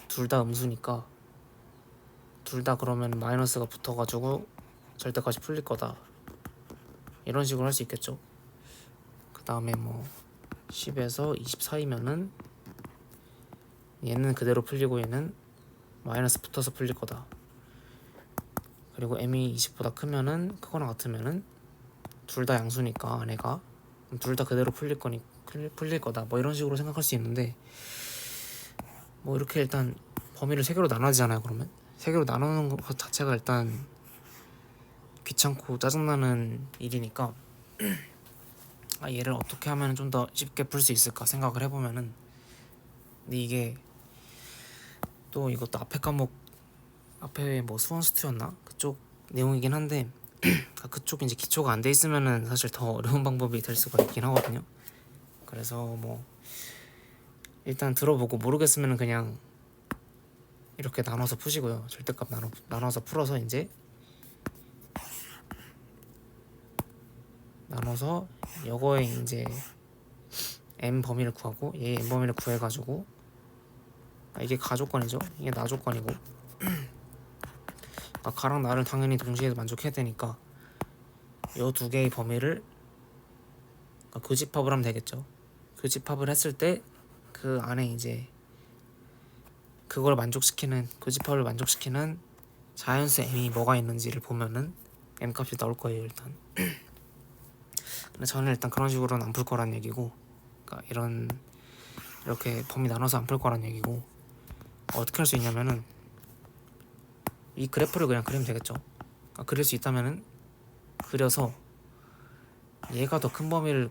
둘 다 음수니까 둘 다 그러면 마이너스가 붙어가지고 절대값이 풀릴 거다 이런 식으로 할 수 있겠죠. 그 다음에 뭐 10에서 20 사이면은 얘는 그대로 풀리고 얘는 마이너스 붙어서 풀릴 거다. 그리고 m이 20보다 크면은 크거나 같으면은 둘 다 양수니까 안에가 둘 다 그대로 풀릴 거다 뭐 이런 식으로 생각할 수 있는데 뭐 이렇게 일단 범위를 세 개로 나눠지잖아요. 그러면 세 개로 나누는 것 자체가 일단 귀찮고 짜증나는 일이니까 얘를 어떻게 하면 좀 더 쉽게 풀 수 있을까 생각을 해보면은 근데 이게 또 이것도 앞에 뭐 수원스투였나 그쪽 내용이긴 한데 그쪽 이제 기초가 안 돼 있으면은 사실 더 어려운 방법이 될 수가 있긴 하거든요. 그래서 뭐 일단 들어보고 모르겠으면은 그냥 이렇게 나눠서 푸시고요. 절대값 나눠서 풀어서 이제 나눠서 요거에 이제 m 범위를 구하고 얘 m 범위를 구해가지고 이게 가조건이죠. 이게 나조건이고 가랑 나를 당연히 동시에 만족해야 되니까 요 두 개의 범위를 교집합을 하면 되겠죠. 교집합을 했을 때 그 안에 이제 그걸 교집합을 만족시키는 자연수 m이 뭐가 있는지를 보면은 m 값이 나올 거예요 일단. 근데 저는 일단 그런 식으로는 안 풀 거란 얘기고 그러니까 이렇게 범위 나눠서 안 풀 거란 얘기고 어떻게 할 수 있냐면은 이 그래프를 그냥 그리면 되겠죠. 그릴 수 있다면은 그려서 얘가 더 큰 범위를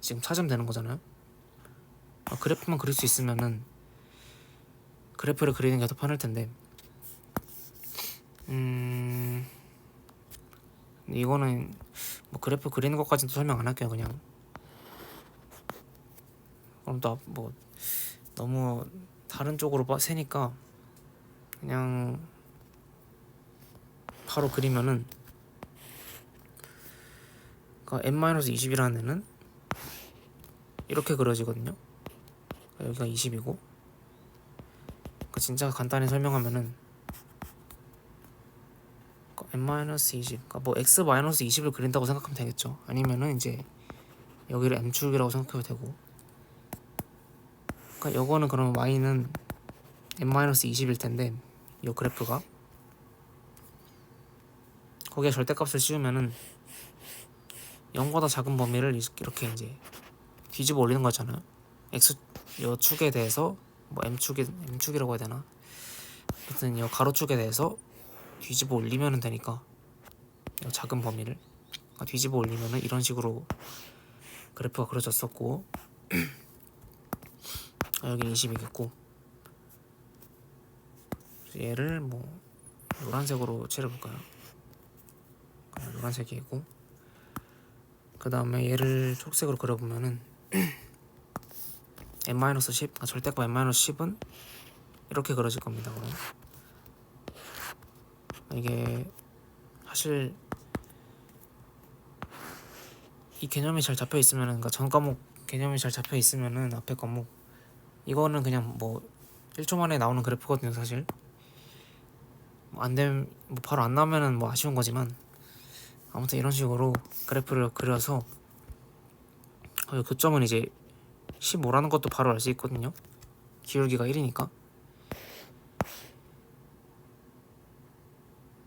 지금 찾으면 되는 거잖아요. 그래프만 그릴 수 있으면은 그래프를 그리는 게 더 편할 텐데 이거는 뭐 그래프 그리는 것까지도 설명 안 할게요. 그냥 그럼 또 뭐 너무 다른 쪽으로 새니까 그냥 바로 그리면은 그러니까 n-20이라는 애는 이렇게 그려지거든요. 여기가 20이고 진짜 간단히 설명하면은 n-20 그러니까 뭐 x-20을 그린다고 생각하면 되겠죠. 아니면은 이제 여기를 m축이라고 생각해도 되고 그러니까 요거는 그럼 y는 n-20일 텐데 요 그래프가 거기에 절대값을 씌우면은 0보다 작은 범위를 이렇게 이제 뒤집어 올리는 거잖아요. x 요 축에 대해서 뭐 m축이라고 해야 되나? 아무튼 요 가로축에 대해서 뒤집어 올리면 되니까 요 작은 범위를 뒤집어 올리면은 이런 식으로 그래프가 그려졌었고 여기 20이겠고 얘를 뭐 노란색으로 칠해볼까요? 노란색이고 그 다음에 얘를 초록색으로 그려보면은 n-10 절대값 n-10은 이렇게 그려질 겁니다. 그럼 이게 사실 이 개념이 잘 잡혀 있으면은 그러니까 전 과목 개념이 잘 잡혀 있으면은 앞에 과목 이거는 그냥 뭐 1초 만에 나오는 그래프거든요. 사실 뭐 안되면 뭐 바로 안 나오면은 뭐 아쉬운 거지만 아무튼 이런 식으로 그래프를 그려서 교점은 이제 15라는 것도 바로 알 수 있거든요. 기울기가 1이니까.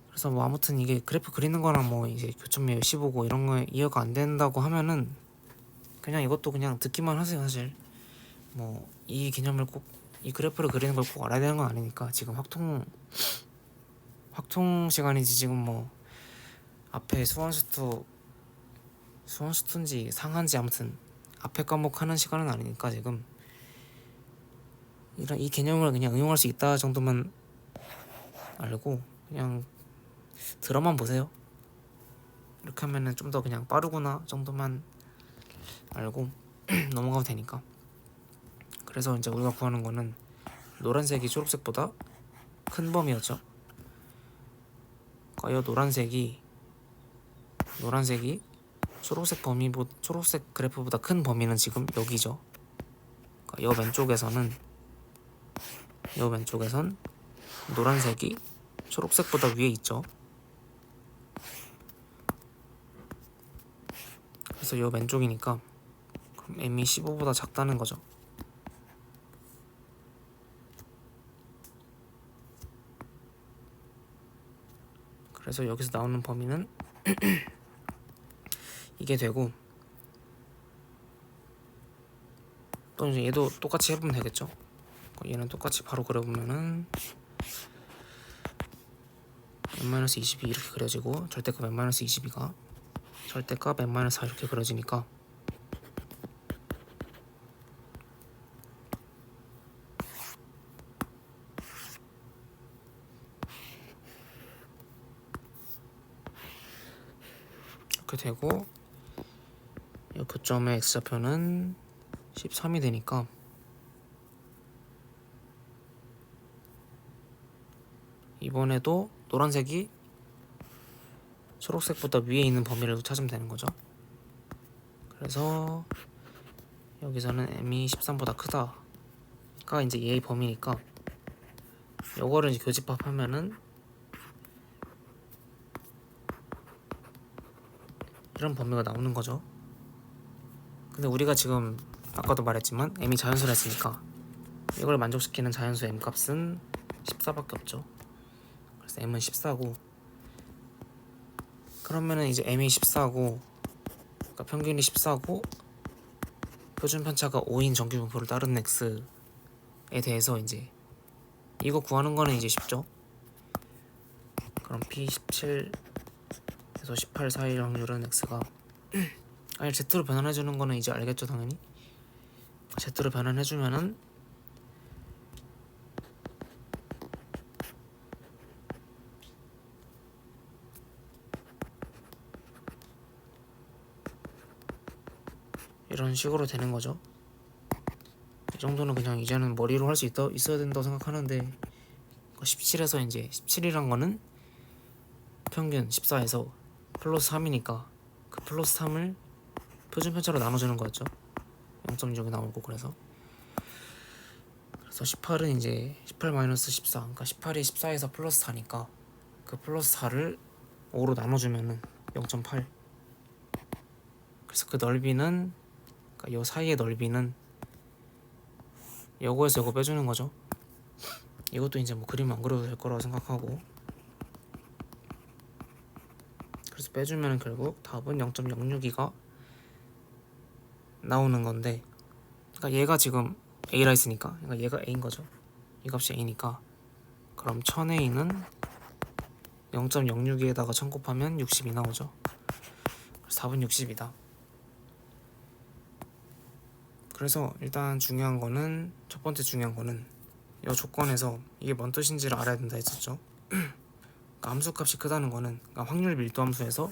그래서 뭐 아무튼 이게 그래프 그리는 거랑 뭐 이제 교점이 15고 이런 거에 이해가 안 된다고 하면은 그냥 이것도 그냥 듣기만 하세요. 사실 뭐 이 개념을 꼭 이 그래프를 그리는 걸 꼭 알아야 되는 건 아니니까. 지금 확통 시간이지 지금 뭐 앞에 수원수투인지 상한지 아무튼 앞에 과목 하는 시간은 아니니까 지금 이 개념을 그냥 응용할 수 있다 정도만 알고 그냥 들어만 보세요. 이렇게 하면은 좀 더 그냥 빠르구나 정도만 알고 넘어가면 되니까. 그래서 이제 우리가 구하는 거는 노란색이 초록색보다 큰 범위였죠. 그러니까 이 노란색이 초록색 그래프보다 큰 범위는 지금 여기죠. 그러니까 요 왼쪽에선 노란색이 초록색보다 위에 있죠. 그래서 요 왼쪽이니까 그럼 m이 15보다 작다는 거죠. 그래서 여기서 나오는 범위는 이게 되고 또 이제 얘도 똑같이 해보면 되겠죠. 얘는 똑같이 바로 그려보면은 n-20이 이렇게 그려지고 절대값 n-22가 절대값 n-4 이렇게 그려지니까 이렇게 되고 이 교점의 x좌표는 13이 되니까 이번에도 노란색이 초록색보다 위에 있는 범위를 찾으면 되는 거죠. 그래서 여기서는 m이 13보다 크다가 이제 얘의 범위니까 요거를 이제 교집합하면은 이런 범위가 나오는 거죠. 근데 우리가 지금 아까도 말했지만 m이 자연수라 했으니까 이걸 만족시키는 자연수 m 값은 14밖에 없죠. 그래서 m은 14고 그러면은 이제 m이 14고 그러니까 평균이 14고 표준 편차가 5인 정규분포를 따르는 x에 대해서 이제 이거 구하는 거는 이제 쉽죠. 그럼 P17에서 18 사이의 확률은 X가 아니 Z로 변환해주는 거는 이제 알겠죠 당연히. Z로 변환해주면은 이런 식으로 되는 거죠. 이 정도는 그냥 이제는 머리로 할 수 있어야 된다고 생각하는데 17에서 이제 17이란 거는 평균 14에서 플러스 3이니까 그 플러스 3을 표준 편차로 나눠주는 거였죠. 0.6이 나오고 그래서 18은 이제 18 마이너스 14 그러니까 18이 14에서 플러스 4니까 그 플러스 4를 5로 나눠주면은 0.8 그래서 그 넓이는 그러니까 요 사이의 넓이는 요거에서 요거 빼주는 거죠. 이것도 이제 뭐 그림 안 그려도 될 거라고 생각하고 그래서 빼주면 결국 답은 0.062가 나오는 건데 그러니까 얘가 지금 A라 했으니까 그러니까 얘가 A인 거죠. 이 값이 A니까 그럼 1000A는 0.062에다가 1000 곱하면 60이 나오죠. 그래서 답은 60이다. 그래서 일단 중요한 거는 첫 번째 중요한 거는 이 조건에서 이게 뭔 뜻인지를 알아야 된다 했었죠. 그러니까 함수값이 크다는 거는 그러니까 확률 밀도 함수에서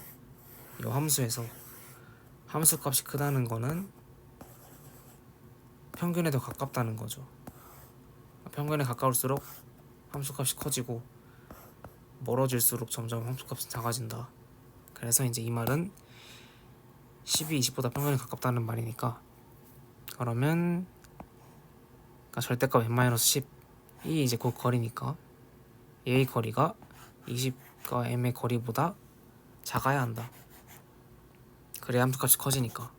이 함수에서 함수값이 크다는 거는 평균에 더 가깝다는 거죠. 평균에 가까울수록 함수값이 커지고 멀어질수록 점점 함수값이 작아진다. 그래서 이제 이 말은 10이 20보다 평균에 가깝다는 말이니까 그러면 그러니까 절대값 n-10이 이제 그 거리니까 얘의 거리가 20과 m의 거리보다 작아야 한다. 그래야 함수값이 커지니까.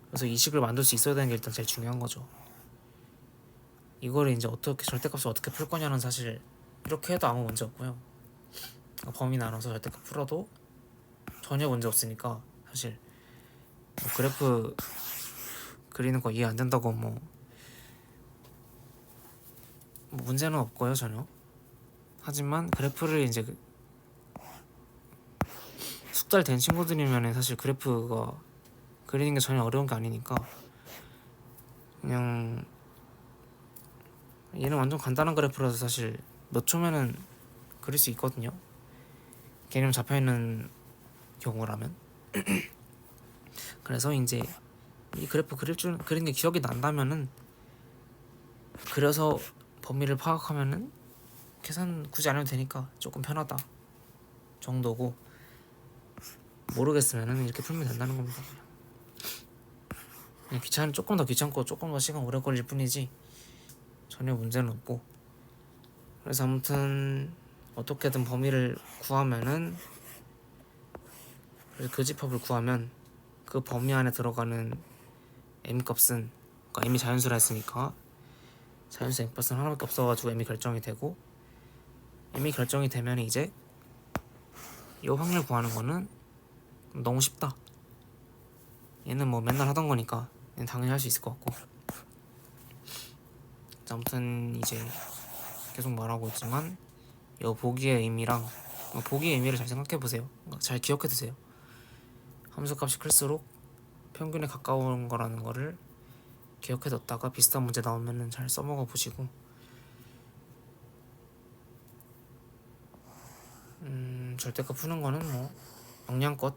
그래서 이 식을 만들 수 있어야 되는 게 일단 제일 중요한 거죠. 이거를 이제 어떻게 절대값을 어떻게 풀 거냐는 사실 이렇게 해도 아무 문제 없고요. 그러니까 범위 나눠서 절대값 풀어도 전혀 문제 없으니까 사실 뭐 그래프 그리는 거 이해 안 된다고 뭐 문제는 없고요 전혀. 하지만 그래프를 이제 숙달 된 친구들이면 사실 그래프가 그리는 게 전혀 어려운 게 아니니까 그냥 얘는 완전 간단한 그래프라서 사실 몇 초면은 그릴 수 있거든요. 개념 잡혀있는 경우라면. 그래서 이제 이 그래프 그리는 게 기억이 난다면은 그려서 범위를 파악하면은 계산 굳이 안 해도 되니까 조금 편하다 정도고 모르겠으면은 이렇게 풀면 된다는 겁니다. 그냥 조금 더 귀찮고 조금 더 시간 오래 걸릴 뿐이지 전혀 문제는 없고 그래서 아무튼 어떻게든 범위를 구하면은 교집합을 구하면 그 범위 안에 들어가는 m 값은 그러니까 m이 자연수라 했으니까 자연수 m 값은 하나밖에 없어가지고 m이 결정이 되고 m이 결정이 되면 이제 이 확률 구하는 거는 너무 쉽다. 얘는 뭐 맨날 하던 거니까 얘는 당연히 할 수 있을 것 같고 아무튼 이제 계속 말하고 있지만 이 보기의 의미랑 보기의 의미를 잘 생각해 보세요. 잘 기억해 두세요. 함수값이 클수록 평균에 가까운 거라는 거를 기억해 뒀다가 비슷한 문제 나오면은 잘 써먹어 보시고 절대값 푸는 거는 뭐 역량껏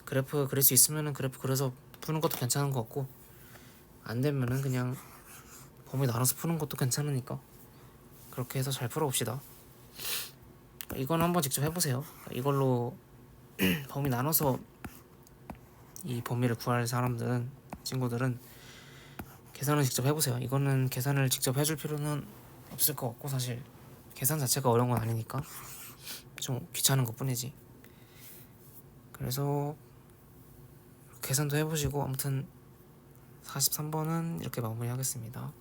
그래프 그릴 수 있으면은 그래프 그려서 푸는 것도 괜찮은 것 같고 안 되면은 그냥 범위 나눠서 푸는 것도 괜찮으니까 그렇게 해서 잘 풀어봅시다. 이건 한번 직접 해보세요. 이걸로 범위 나눠서 이 범위를 구할 친구들은 계산을 직접 해보세요. 이거는 계산을 직접 해줄 필요는 없을 것 같고 사실 계산 자체가 어려운 건 아니니까 좀 귀찮은 것 뿐이지. 그래서 계산도 해보시고 아무튼 43번은 이렇게 마무리하겠습니다.